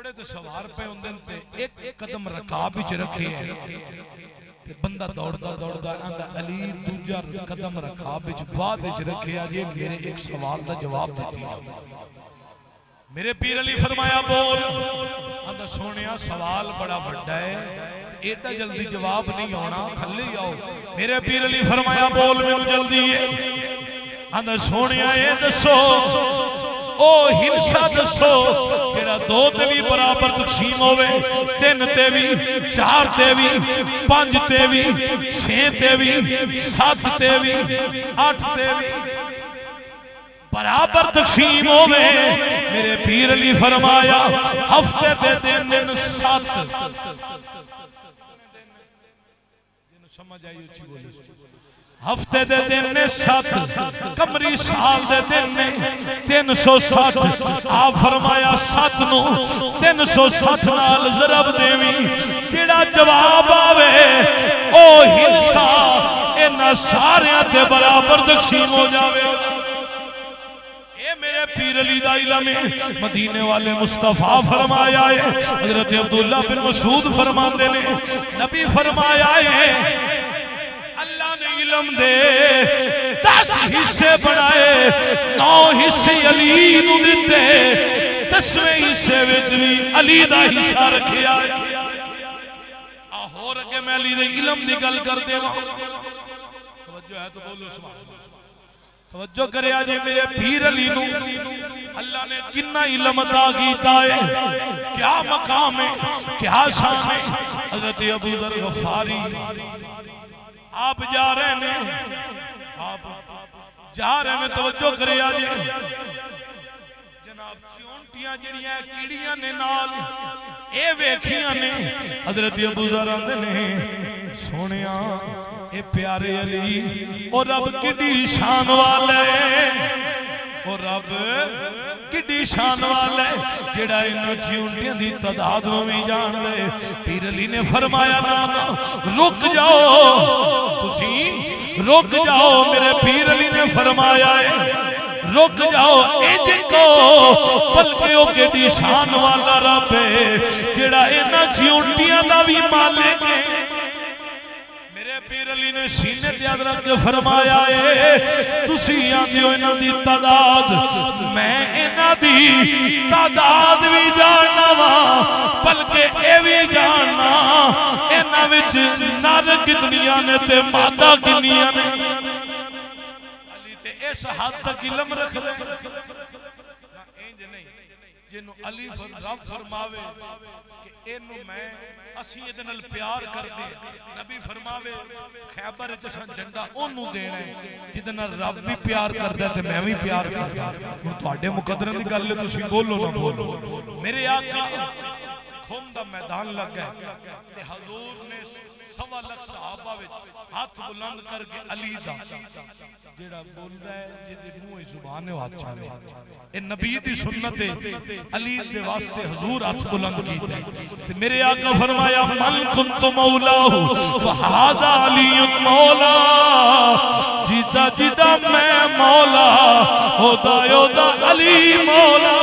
گھوڑے تے سوار پہ ہوندے تے ایک قدم رکاب وچ رکھے تے بندہ دوڑدا دوڑدا آندا علی دوجا قدم رکاب وچ بعد وچ رکھیا جے میرے ایک سوال دا جواب دتی جاوے. میرے پیر علی فرمایا بول. آندا سونیا سوال بڑا بڑا ہے ایڈا جلدی جواب نہیں ہونا تھلے ہی آؤ. میرے پیر علی فرمایا بول مینوں جلدی ہے. آندا سونیا اے دسو او ہنسا دسو جڑا دو تے بھی برابر تقسیم ہوئے تین تے بھی چار تے بھی پانچ تے بھی چھ تے بھی سات تے بھی آٹھ تے بھی برابر تقسیم ہوئے. میرے پیر علی فرمایا ہفتے دے دن سات. سمجھ آئی اچھی بولی. ہفتے دے دن نے سات کمری سال دے دن نے 360. آپ فرمایا 7 نو 360 نال ضرب دیویں کیڑا جواب آوے او ہنسا انہاں ساریاں تے برابر تقسیم ہو جاوے. اے میرے پیر علی دا علم ہے. مدینے والے مصطفیٰ فرمایا ہے. حضرت عبداللہ بن مسعود فرماندے نے نبی فرمایا ہے اللہ نے علم دے 10 حصے بنائے 9 حصے علی نو دیتے 10ویں حصے وچ بھی علی دا حصہ رکھیا ہے. ہور اگے میں علی دے علم دی گل کر دیواں. توجہ ہے تو بولو سبحان اللہ. توجہ کرے آجے میرے پیر علی نو اللہ نے کنا علم عطا کیتا ہے کیا مقام ہے کیا شان ہے. حضرت ابو ذر غفاری آپ جا رہے ہیں آپ جا رہے ہیں. توجہ کرے آجے جناب چونٹیاں جڑیاں کیڑیاں نے نال اے ویکھیاں نے. حضرت ابو ذر آندے نے سونیا اے پیارے علی اور رب کڈی شان والے اور رب کڈی شان والے جڑا انہوں چونٹیاں دی تعداد میں جان لے. پیر علی نے فرمایا نا رک جاؤ تسی رک جاؤ. میرے پیر علی نے فرمایا ہے رک جاؤ اے دیکھو بلکہ او کڈی شان والا رب ہے جڑا انہاں چونٹیاں دا بھی مالک ہے. پیر علی نے سینے تے ہاتھ رکھ کے فرمایا ہے تسی آندے ہو انہاں دی تعداد میں انہاں دی تعداد بھی جاننا وا بلکہ اے بھی جاننا انہاں وچ نر کتنیاں نے تے مادہ کنیاں نے. علی تے اس حد تک علم رکھ لے انج نہیں جنوں علی رب فرماوے کہ اینو میں اسی ادھے نال پیار کر دے. نبی فرماوے خیبر جسا جنڈا انہوں دینا ہے جدھے نال رب بھی پیار کر دے تے میں بھی پیار کر دے. تواڈے مقدرے دی گل ہے تسی بولو نہ بولو. میرے آقا خون دا میدان لگ گئے تے حضور نے 1.25 لاکھ صحابہ وچ ہاتھ بلند کر کے علی دا جیڑا بولدا ہے جدے منہ زبان ہے ہاتھ چاہے. اے نبی دی سنت ہے علی دے واسطے حضور ہاتھ بلند کیتے. تے میرے آقا فرمایا من کنت مولا فہذا علی مولا. جیتا جیتا میں مولا ہودا ہودا علی مولا.